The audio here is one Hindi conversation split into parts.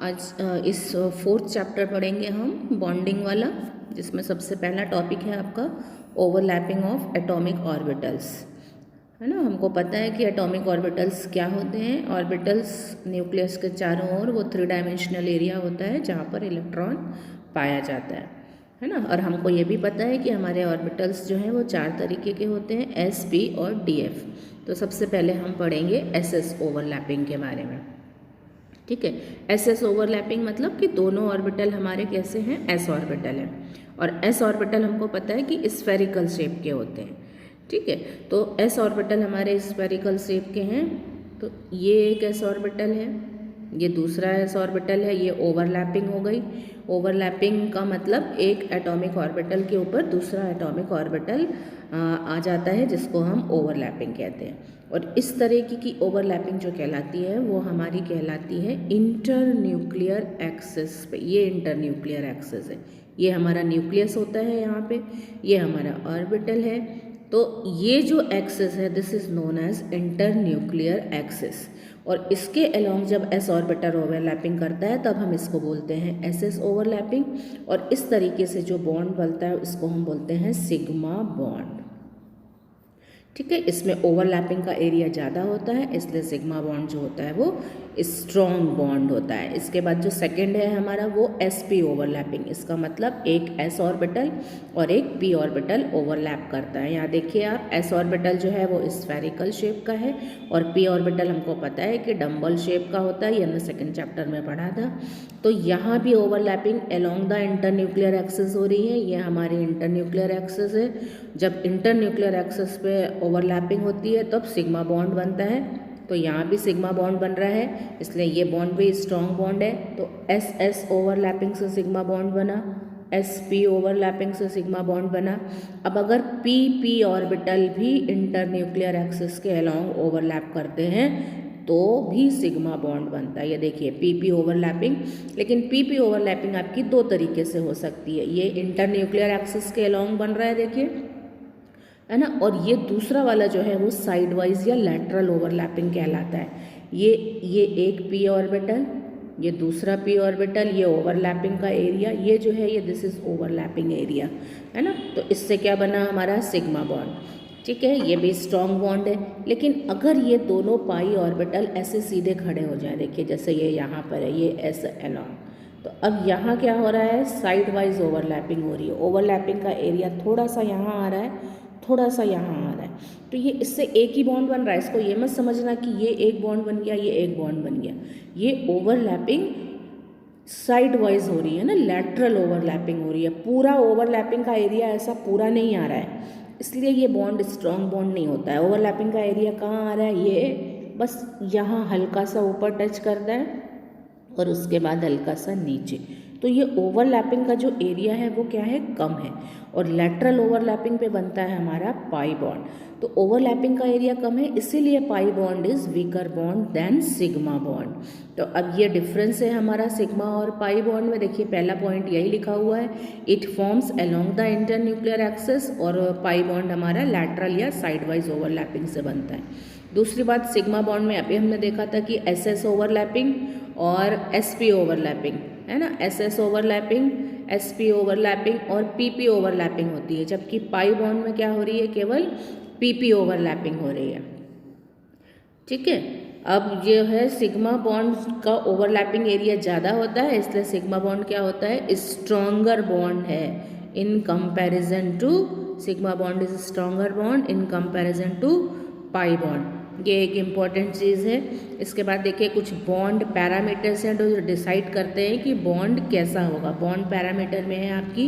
आज इस फोर्थ चैप्टर पढ़ेंगे हम बॉन्डिंग वाला, जिसमें सबसे पहला टॉपिक है आपका ओवरलैपिंग ऑफ एटॉमिक ऑर्बिटल्स, है ना। हमको पता है कि एटॉमिक ऑर्बिटल्स क्या होते हैं। ऑर्बिटल्स न्यूक्लियस के चारों ओर वो 3 डायमेंशनल एरिया होता है जहाँ पर इलेक्ट्रॉन पाया जाता है ना। और हमको ये भी पता है कि हमारे ऑर्बिटल्स जो हैं वो 4 तरीके के होते हैं, एस, पी और डी, एफ। तो सबसे पहले हम पढ़ेंगे एस एस ओवरलैपिंग के बारे में, ठीक है। एस एस ओवरलैपिंग मतलब कि दोनों ऑर्बिटल हमारे कैसे हैं, एस ऑर्बिटल है। और एस ऑर्बिटल हमको पता है कि स्फेरिकल शेप के होते हैं, ठीक है। तो एस ऑर्बिटल हमारे स्फेरिकल शेप के हैं। तो ये एक एस ऑर्बिटल है, ये दूसरा एस ऑर्बिटल है, ये ओवरलैपिंग हो गई। ओवरलैपिंग का मतलब एक एटॉमिक ऑर्बिटल के ऊपर दूसरा एटॉमिक ऑर्बिटल आ जाता है, जिसको हम ओवरलैपिंग कहते हैं। और इस तरीके की ओवरलैपिंग जो कहलाती है वो हमारी कहलाती है इंटर न्यूक्लियर एक्सिस पे। ये इंटर न्यूक्लियर एक्सिस है, ये हमारा न्यूक्लियस होता है यहाँ पे, ये हमारा ऑर्बिटल है। तो ये जो एक्सिस है this is known as inter nuclear axis. और इसके अलोंग जब एस ऑर्बिटल ओवरलैपिंग करता है तब हम इसको बोलते हैं एस एस ओवरलैपिंग। और इस तरीके से जो बॉन्ड बनता है उसको हम बोलते हैं सिग्मा बॉन्ड, ठीक है। इसमें ओवरलैपिंग का एरिया ज़्यादा होता है, इसलिए सिग्मा बॉन्ड जो होता है वो स्ट्रॉन्ग बॉन्ड होता है। इसके बाद जो सेकंड है हमारा वो एस पी ओवरलैपिंग। इसका मतलब एक एस ऑर्बिटल और एक पी ऑर्बिटल ओवरलैप करता है। यहाँ देखिए आप, एस ऑर्बिटल जो है वो स्फेरिकल शेप का है और पी ऑर्बिटल हमको पता है कि डम्बल शेप का होता है, ये हमने सेकेंड चैप्टर में पढ़ा था। तो यहाँ भी overlapping along the inter nuclear axis हो रही है, ये हमारी इंटर न्यूक्लियर एक्सिस है। जब इंटर न्यूक्लियर एक्सिस पे ओवरलैपिंग होती है तब सिग्मा बॉन्ड बनता है। तो यहाँ भी सिग्मा बॉन्ड बन रहा है, इसलिए ये बॉन्ड भी स्ट्रॉन्ग बॉन्ड है। तो एस एस ओवरलैपिंग से सिग्मा बॉन्ड बना, एस पी ओवरलैपिंग से सिग्मा बॉन्ड बना। अब अगर पी पी ऑर्बिटल भी इंटर न्यूक्लियर एक्सिस के अलोंग ओवरलैप करते हैं तो भी सिग्मा बॉन्ड बनता है। ये देखिए पी पी ओवरलैपिंग, लेकिन पी पी ओवरलैपिंग आपकी 2 तरीके से हो सकती है। ये इंटर न्यूक्लियर एक्सिस के अलोंग बन रहा है, देखिए, है ना। और ये दूसरा वाला जो है वो साइड वाइज या लैटरल ओवरलैपिंग कहलाता है। ये एक पी ऑर्बिटल, ये दूसरा पी ऑर्बिटल, ये ओवरलैपिंग का एरिया, ये जो है ये दिस इज ओवरलैपिंग एरिया, है ना। तो इससे क्या बना हमारा सिग्मा बॉन्ड, ठीक है। ये भी स्ट्रॉन्ग बॉन्ड है। लेकिन अगर ये दोनों पाई ऑर्बिटल ऐसे सीधे खड़े हो जाए, देखिए जैसे ये यहाँ पर है, ये ऐसे अलोंग, तो अब यहाँ क्या हो रहा है, साइड वाइज ओवरलैपिंग हो रही है। ओवरलैपिंग का एरिया थोड़ा सा यहाँ आ रहा है, थोड़ा सा यहाँ आ रहा है, तो ये इससे एक ही बॉन्ड बन रहा है। इसको ये मत समझना कि ये एक बॉन्ड बन गया, ये एक बॉन्ड बन गया। ये ओवरलैपिंग साइड वाइज हो रही है ना, लैटरल ओवरलैपिंग हो रही है। पूरा ओवरलैपिंग का एरिया ऐसा पूरा नहीं आ रहा है, इसलिए ये बॉन्ड स्ट्रॉन्ग बॉन्ड नहीं होता है। ओवरलैपिंग का एरिया कहाँ आ रहा है, ये बस यहाँ हल्का सा ऊपर टच करता है और उसके बाद हल्का सा नीचे। तो ये ओवरलैपिंग का जो एरिया है वो क्या है, कम है। और लैटरल ओवरलैपिंग पे बनता है हमारा पाई बॉन्ड। तो ओवरलैपिंग का एरिया कम है, इसीलिए pi bond is weaker bond then sigma bond. तो अब ये डिफरेंस है हमारा सिग्मा और पाई बॉन्ड में। देखिए पहला पॉइंट यही लिखा हुआ है, it forms along the inter nuclear axis, और पाई बॉन्ड हमारा लैटरल या साइड वाइज ओवरलैपिंग से बनता है। दूसरी बात, सिग्मा बॉन्ड में अभी हमने देखा था कि एस एस ओवरलैपिंग और एस पी ओवरलैपिंग, है ना। S S overlapping, S P overlapping और पी पी ओवरलैपिंग होती है, जबकि पाई बॉन्ड में क्या हो रही है, केवल पी पी ओवरलैपिंग हो रही है, ठीक है। अब ये है सिग्मा बॉन्ड का ओवरलैपिंग एरिया ज़्यादा होता है, इसलिए सिग्मा बॉन्ड क्या होता है, स्ट्रॉन्गर बॉन्ड है in comparison to, sigma bond is stronger bond in comparison to pi bond. ये एक इम्पॉर्टेंट चीज़ है। इसके बाद देखिए कुछ बॉन्ड पैरामीटर्स हैं जो डिसाइड करते हैं कि बॉन्ड कैसा होगा। बॉन्ड पैरामीटर में है आपकी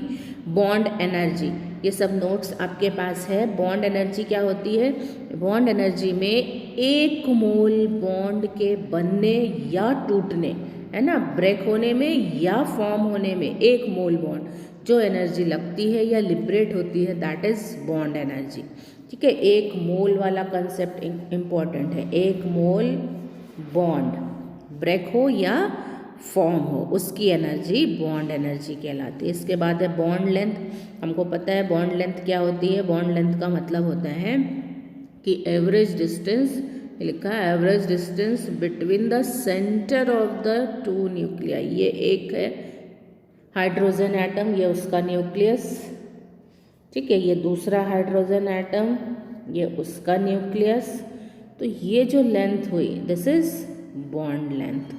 बॉन्ड एनर्जी, ये सब नोट्स आपके पास है। बॉन्ड एनर्जी क्या होती है, बॉन्ड एनर्जी में एक मोल बॉन्ड के बनने या टूटने, है ना, ब्रेक होने में या फॉर्म होने में एक मोल बॉन्ड जो एनर्जी लगती है या लिबरेट होती है, दैट इज बॉन्ड एनर्जी, ठीक है। एक मोल वाला कंसेप्ट इम्पॉर्टेंट है, एक मोल बॉन्ड ब्रेक हो या फॉर्म हो उसकी एनर्जी बॉन्ड एनर्जी कहलाती है। इसके बाद है बॉन्ड लेंथ। हमको पता है बॉन्ड लेंथ क्या होती है। बॉन्ड लेंथ का मतलब होता है कि एवरेज डिस्टेंस लिखा है average distance between the centre of the two nuclei. ये एक है हाइड्रोजन एटम, ये उसका न्यूक्लियस, ठीक है। ये दूसरा हाइड्रोजन एटम, ये उसका न्यूक्लियस। तो ये जो लेंथ हुई this is bond length,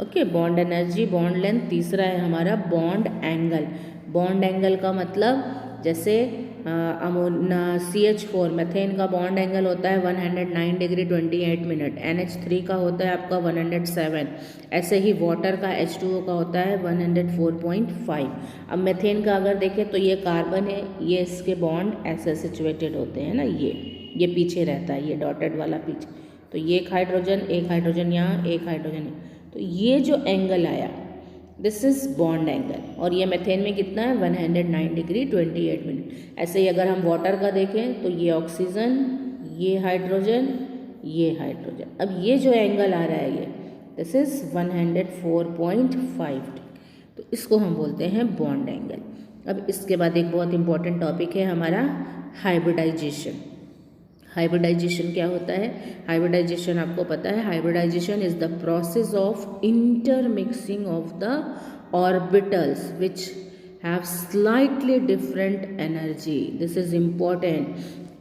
okay. Bond energy, bond length. तीसरा है हमारा बॉन्ड एंगल। बॉन्ड एंगल का मतलब जैसे CH4 मैथेन का बॉन्ड एंगल होता है 109 डिग्री 28 मिनट, NH3 का होता है आपका 107, ऐसे ही वाटर का H2O का होता है 104.5। अब मैथेन का अगर देखें तो ये कार्बन है, ये इसके बॉन्ड ऐसे सिचुएटेड होते हैं ना, ये पीछे रहता है, ये डॉटेड वाला पीछे। तो ये एक हाइड्रोजन यहाँ, एक हाइड्रोजन यहाँ। तो ये जो एंगल आया दिस इज़ बॉन्ड एंगल, और ये मेथेन में कितना है 109 डिग्री 28 मिनट। ऐसे ही अगर हम वाटर का देखें तो ये ऑक्सीजन, ये हाइड्रोजन, ये हाइड्रोजन। अब ये जो एंगल आ रहा है ये दिस इज़ 104.5, तो इसको हम बोलते हैं बॉन्ड एंगल। अब इसके बाद एक बहुत इंपॉर्टेंट टॉपिक है हमारा हाइब्रिडाइजेशन। हाइब्रिडाइजेशन क्या होता है? हाइब्रिडाइजेशन आपको पता है, hybridisation is the process of intermixing of the orbitals which have slightly different energy. This is important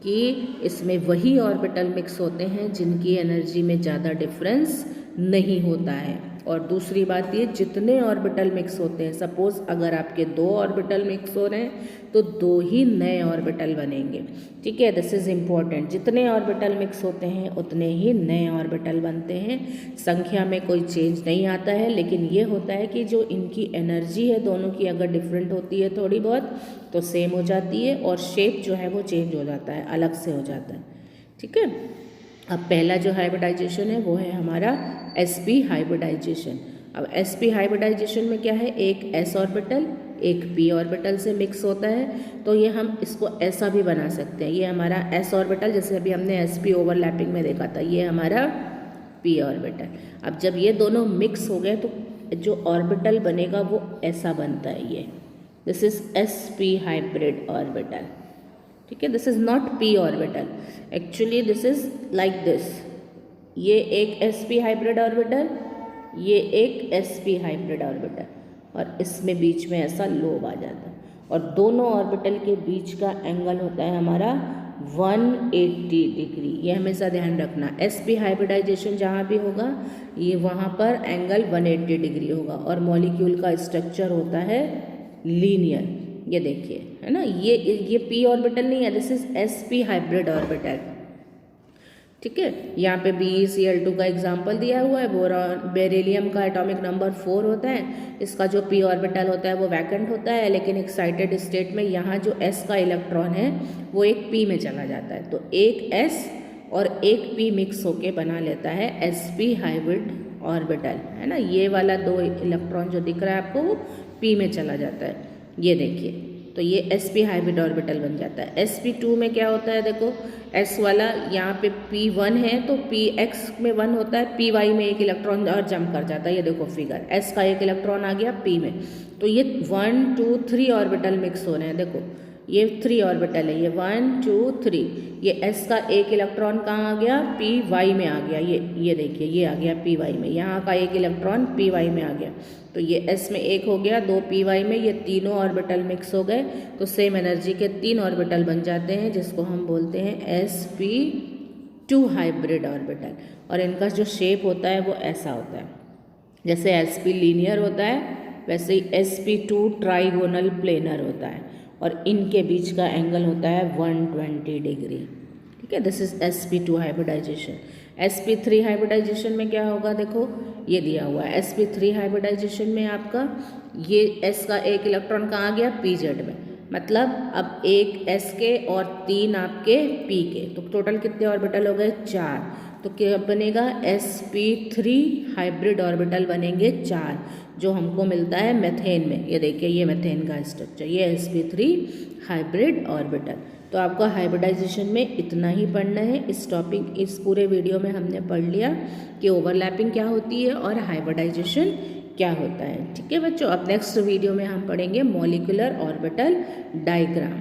कि इसमें वही ऑर्बिटल मिक्स होते हैं जिनकी एनर्जी में ज़्यादा डिफरेंस नहीं होता है। और दूसरी बात ये, जितने ऑर्बिटल मिक्स होते हैं, सपोज अगर आपके 2 ऑर्बिटल मिक्स हो रहे हैं तो 2 ही नए ऑर्बिटल बनेंगे, ठीक है। दिस इज इम्पॉर्टेंट, जितने ऑर्बिटल मिक्स होते हैं उतने ही नए ऑर्बिटल बनते हैं। संख्या में कोई चेंज नहीं आता है, लेकिन ये होता है कि जो इनकी एनर्जी है दोनों की अगर डिफरेंट होती है थोड़ी बहुत तो सेम हो जाती है, और शेप जो है वो चेंज हो जाता है, अलग से हो जाता है, ठीक है। अब पहला जो हाइब्रिडाइजेशन है वो है हमारा sp हाइब्रिडाइजेशन। अब sp हाइब्रिडाइजेशन में क्या है, एक s ऑर्बिटल एक p ऑर्बिटल से मिक्स होता है, तो ये हम इसको ऐसा भी बना सकते हैं। ये हमारा s ऑर्बिटल, जैसे अभी हमने sp ओवरलैपिंग में देखा था, ये हमारा p ऑर्बिटल। अब जब ये दोनों मिक्स हो गए तो जो ऑर्बिटल बनेगा वो ऐसा बनता है, ये this is sp hybrid orbital, ठीक है। This is not p orbital, actually this is like this. ये एक sp हाइब्रिड ऑर्बिटल, ये एक sp हाइब्रिड ऑर्बिटल, और इसमें बीच में ऐसा लोब आ जाता है, और दोनों ऑर्बिटल के बीच का एंगल होता है हमारा 180 डिग्री। ये हमेशा ध्यान रखना, sp हाइब्रिडाइजेशन जहाँ भी होगा ये वहाँ पर एंगल 180 डिग्री होगा, और मॉलिक्यूल का स्ट्रक्चर होता है लीनियर। ये देखिए, है ना, ये p ऑर्बिटल नहीं है, this is sp hybrid orbital, ठीक है। यहाँ पे BeCl2 का एग्जाम्पल दिया हुआ है। बेरिलियम का एटॉमिक नंबर 4 होता है, इसका जो p ऑर्बिटल होता है वो वैकेंट होता है, लेकिन एक्साइटेड स्टेट में यहाँ जो s का इलेक्ट्रॉन है वो एक p में चला जाता है, तो एक s और एक p मिक्स होके बना लेता है sp हाइब्रिड ऑर्बिटल, है ना। ये वाला 2 इलेक्ट्रॉन जो दिख रहा है आपको वो p में चला जाता है, ये देखिए, तो ये sp हाइब्रिड ऑर्बिटल बन जाता है। sp2 में क्या होता है, देखो s वाला यहाँ पे p1 है तो px में 1 होता है, py में एक इलेक्ट्रॉन और जंप कर जाता है, ये देखो फिगर, s का एक इलेक्ट्रॉन आ गया p में, तो ये 1 2 3 ऑर्बिटल मिक्स हो रहे हैं। देखो ये 3 ऑर्बिटल है, ये 1 2 3, ये s का एक इलेक्ट्रॉन कहाँ आ गया, py में आ गया, ये देखिए ये आ गया py में, यहाँ का एक इलेक्ट्रॉन py में आ गया, तो ये s में एक हो गया, 2 py में, ये तीनों ऑर्बिटल मिक्स हो गए तो सेम एनर्जी के 3 ऑर्बिटल बन जाते हैं, जिसको हम बोलते हैं sp2 हाइब्रिड ऑर्बिटल। और इनका जो शेप होता है वो ऐसा होता है, जैसे sp लीनियर होता है वैसे ही sp2 ट्राइगोनल प्लेनर होता है, और इनके बीच का एंगल होता है 120 डिग्री, ठीक है। This is sp2 hybridisation. sp3 hybridisation में क्या होगा, देखो ये दिया हुआ है, sp3 हाइब्रिडाइजेशन में आपका ये s का एक इलेक्ट्रॉन कहाँ आ गया, pz में, मतलब अब एक s के और 3 आपके p के, तो टोटल कितने ऑर्बिटल हो गए, 4, तो क्या बनेगा, sp3 हाइब्रिड ऑर्बिटल बनेंगे 4, जो हमको मिलता है मेथेन में। ये देखिए ये मेथेन का स्ट्रक्चर, ये sp3 हाइब्रिड ऑर्बिटल। तो आपको हाइब्रिडाइजेशन में इतना ही पढ़ना है। इस टॉपिक, इस पूरे वीडियो में हमने पढ़ लिया कि ओवरलैपिंग क्या होती है और हाइब्रिडाइजेशन क्या होता है, ठीक है बच्चों। अब नेक्स्ट वीडियो में हम पढ़ेंगे मॉलिक्यूलर ऑर्बिटल डायग्राम।